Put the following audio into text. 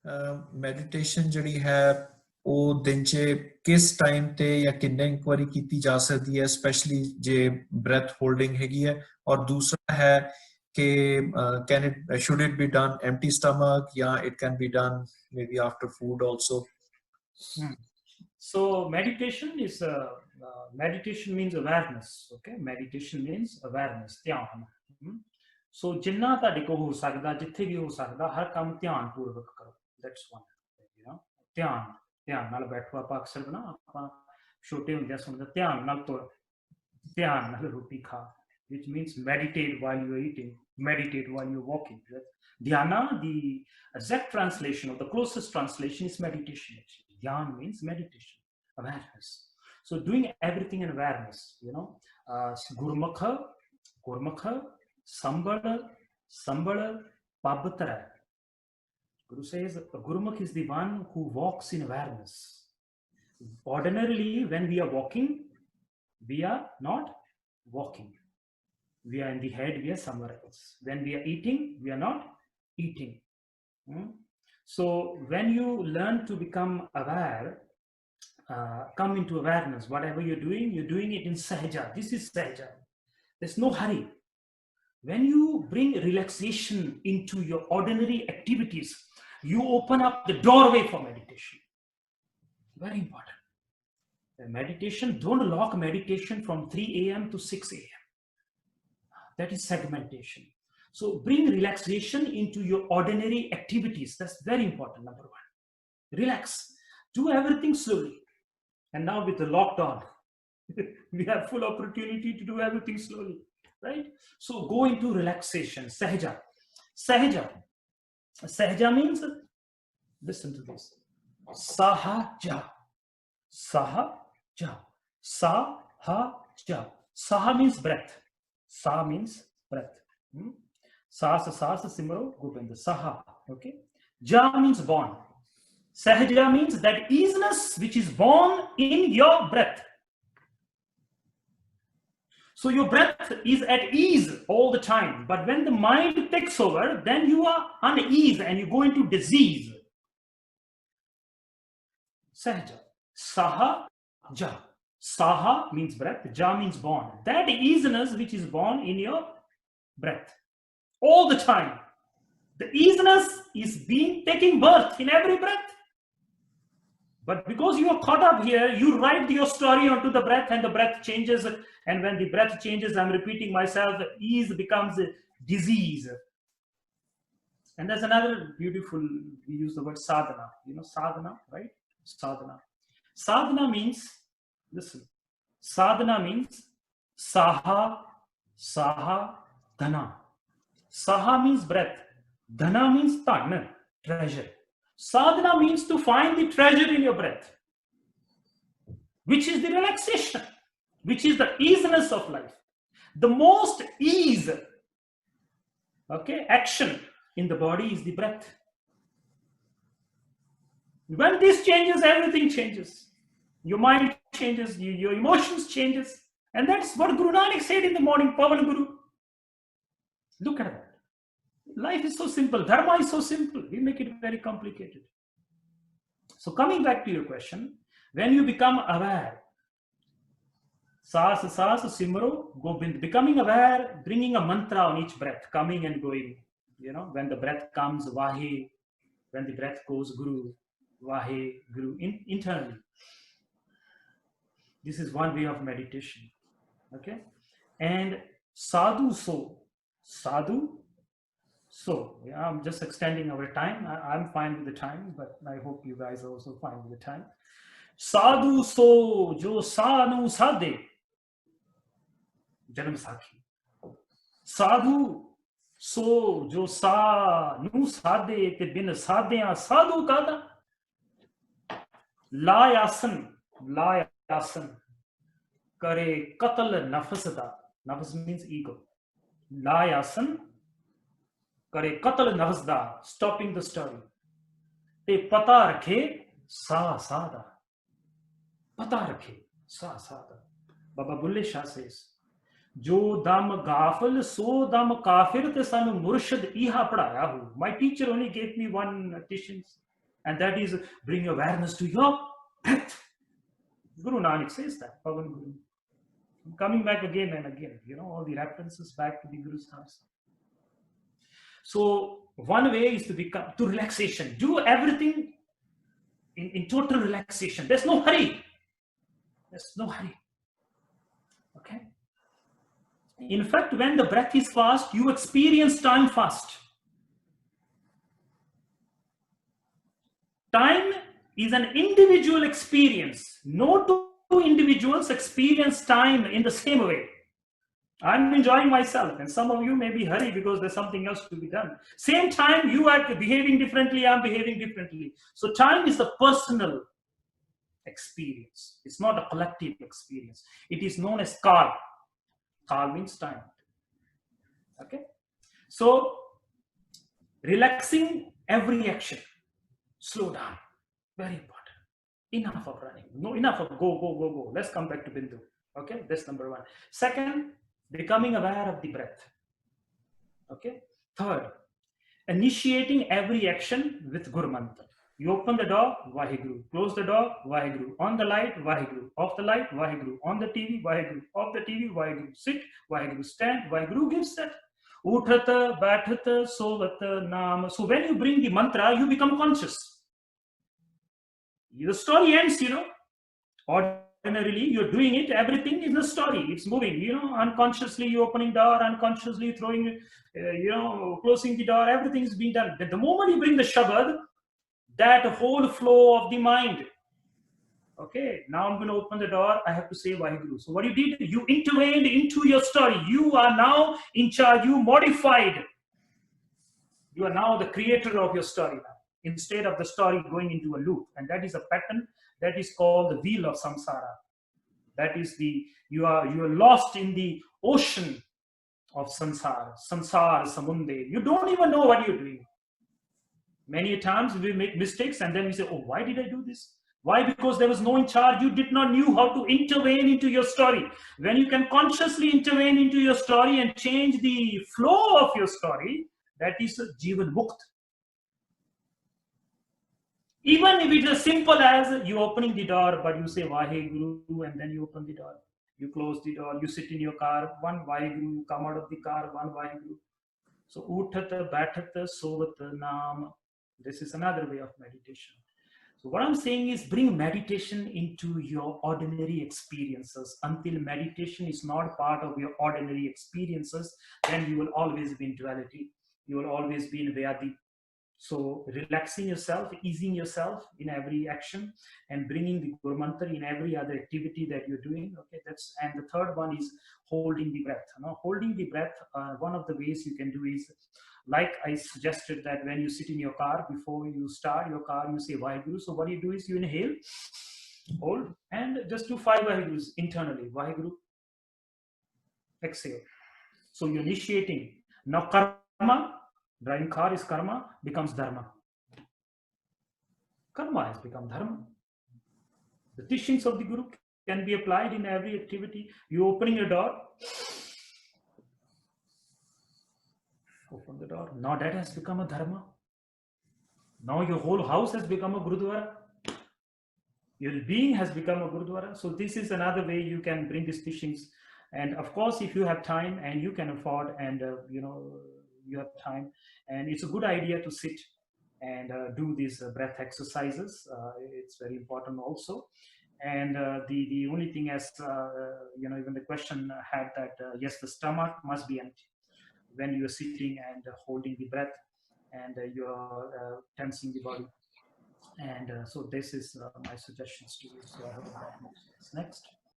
Meditation ਜਿਹੜੀ ਹੈ ਉਹ ਦਿਨ 'ਚ ਕਿਸ ਟਾਈਮ ਤੇ ਜਾਂ ਕਿੰਨੇ ਵਾਰੀ ਕੀਤੀ ਜਾ ਸਕਦੀ ਹੈ, ਸਪੈਸ਼ਲੀ ਜੇ ਬ੍ਰੈਥ ਹੋਲਡਿੰਗ ਹੈਗੀ ਹੈ? ਔਰ ਦੂਸਰਾ ਹੈ ਕਿ should it be done empty stomach, ਜਾਂ it can be done maybe after food also? So meditation means awareness. Okay, meditation means awareness, ਧਿਆਨ. So ਜਿੰਨਾ ਤੁਹਾਡੇ ਕੋਲ ਹੋ ਸਕਦਾ, ਜਿੱਥੇ ਵੀ ਹੋ ਸਕਦਾ, ਹਰ ਕੰਮ ਧਿਆਨ ਪੂਰਵਕ ਕਰੋ. That's one. ਧਿਆਨ ਨਾਲ ਬੈਠੋ. ਆਪਾਂ ਅਕਸਰ ਨਾ ਆਪਾਂ ਛੋਟੇ ਹੁੰਦਿਆਂ ਸੁਣਦੇ ਧਿਆਨ ਨਾਲ ਤੁਰ, ਧਿਆਨ ਨਾਲ ਰੋਟੀ ਖਾ, which means meditate while you're eating, meditate while you're walking. Dhyana, the exact translation or the closest translation is meditation. Dhyan means meditation, awareness. So doing everything in awareness, Gurmukha, Sambala, Pabatra. Guru says Gurmukh is the one who walks in awareness. Ordinarily, when we are walking, we are not walking. We are in the head, we are somewhere else. When we are eating, we are not eating. So when you learn to become aware, come into awareness, whatever you're doing it in sahaja. This is sahaja. There's no hurry. When you bring relaxation into your ordinary activities, you open up the doorway for meditation. Very important. Meditation, don't lock meditation from 3 a.m. to 6 a.m. That is segmentation. So bring relaxation into your ordinary activities. That's very important, number one. Relax. Do everything slowly. And now with the lockdown, we have full opportunity to do everything slowly, right? So go into relaxation, sahaja. Sahaja means, listen to this, sahaja. Saha means breath. Sa means breath. Sas simro gobind. Saha. Okay. Ja means born. Sahaja means that easiness which is born in your breath. So your breath is at ease all the time, but when the mind takes over, then you are unease and you go into disease. Sahaja. Sahaja. Saha means breath, ja means born. That easiness which is born in your breath all the time. The easiness is taking birth in every breath. But because you are caught up here, you write your story onto the breath and the breath changes. And when the breath changes, I'm repeating myself, ease becomes a disease. And there's another beautiful, we use the word sadhana. You know sadhana, right? Sadhana. Sadhana means, listen, sadhana means saha, dhana. Saha means breath. Dhana means dhan, treasure. Sadhana means to find the treasure in your breath, which is the relaxation, which is the easiness of life. The most ease, okay, action in the body is the breath. When this changes, everything changes. Your mind changes, your emotions changes. And that's what Guru Nanak said in the morning, Pavan Guru. Look at that. Life is so simple. Dharma is so simple. We make it very complicated. So coming back to your question, when you become aware, Sas Simro Gobind, becoming aware, bringing a mantra on each breath, coming and going. When the breath comes, Vahe. When the breath goes, Guru. Vahe, Guru, internally. This is one way of meditation. Okay? And sadhu so. Yeah, I'm just extending our time. I'm fine with the time, but I hope you guys are also fine with the time. Sadhu so jo sanu sadhe. Janam Sakhi. Sadhu so jo sanu sadhe te bin sadhya sadhu kada. Layasan kare qatal nafs da. Nafs means ego. Layasan kare qatal nafs da, stopping the story. Te pata rakhe sa sada. Pata rakhe sa sada. Baba Bulle Shah says, Jo dam gafil so dam kafir te sanu murshid iha padhaya hu. My teacher only gave me one And that is bring awareness to your breath. Guru Nanak says that, Pavan Guru. I'm coming back again and again, all the references back to the Guru's house. So one way is to become to relaxation. Do everything in total relaxation. There's no hurry. There's no hurry. Okay. In fact, when the breath is fast, you experience time fast. Time is an individual experience. No two individuals experience time in the same way. I'm enjoying myself, and some of you may be hurry because there's something else to be done. Same time, you are behaving differently, I'm behaving differently. So time is a personal experience. It's not a collective experience. It is known as kal. Kal means time. Okay? So, relaxing every action. Slow down. Very important. Enough of running. No, enough of go. Let's come back to Bindu. Okay? That's number one. Second, becoming aware of the breath. Okay? Third, initiating every action with Guru Mantra. You open the door, Vaheguru. Close the door, Vaheguru. On the light, Vaheguru. Off the light, Vaheguru. On the TV, Vaheguru. Off the TV, Vaheguru. Sit, Vaheguru. Stand, Vaheguru gives that. Uthata, Bathata, Sovata, Nama. So when you bring the mantra, you become conscious. The story ends, Ordinarily, you're doing it, everything is a story. It's moving, unconsciously you're opening door, unconsciously throwing, closing the door, everything is being done. But the moment you bring the Shabad, that whole flow of the mind. Okay, now I'm going to open the door, I have to say Vaheguru. So what you did, you intervened into your story. You are now in charge, you modified. You are now the creator of your story now, instead of the story going into a loop. And that is a pattern that is called the wheel of samsara. That is you are lost in the ocean of samsara samunde. You don't even know what you're doing. Many times we make mistakes and then we say, oh, why did I do this? Why? Because there was no in charge. You did not know how to intervene into your story. When you can consciously intervene into your story and change the flow of your story, that is Jivan Mukt. Even if it's as simple as you opening the door, but you say Vaheguru and then you open the door. You close the door, you sit in your car, one Vaheguru, you come out of the car, one Vaheguru. So Uthata, Bathata, Sovata, Nam. This is another way of meditation. So what I'm saying is bring meditation into your ordinary experiences. Until meditation is not part of your ordinary experiences, then you will always be in duality. You will always be in Vyadi. So relaxing yourself, easing yourself in every action, and bringing the Guru Mantra in every other activity that you're doing. Okay, and the third one is holding the breath. Holding the breath, one of the ways you can do is, like I suggested, that when you sit in your car, before you start your car, you say Vaheguru. So what you do is you inhale, hold, and just do 5 Vahegurus internally. Vaheguru, exhale. So you're initiating. Now karma. Driving car is karma, becomes dharma. Karma has become dharma. The teachings of the Guru can be applied in every activity. You opening a door, open the door. Now that has become a dharma. Now your whole house has become a Gurudwara. Your being has become a Gurudwara. So this is another way you can bring these teachings. And of course, if you have time and you can afford, and you have time, and it's a good idea to sit and do these breath exercises. It's very important also. And the only thing, as even the question had that yes, the stomach must be empty when you're sitting and holding the breath, and you're tensing the body. And so this is my suggestions to you. So I hope that makes sense. Next.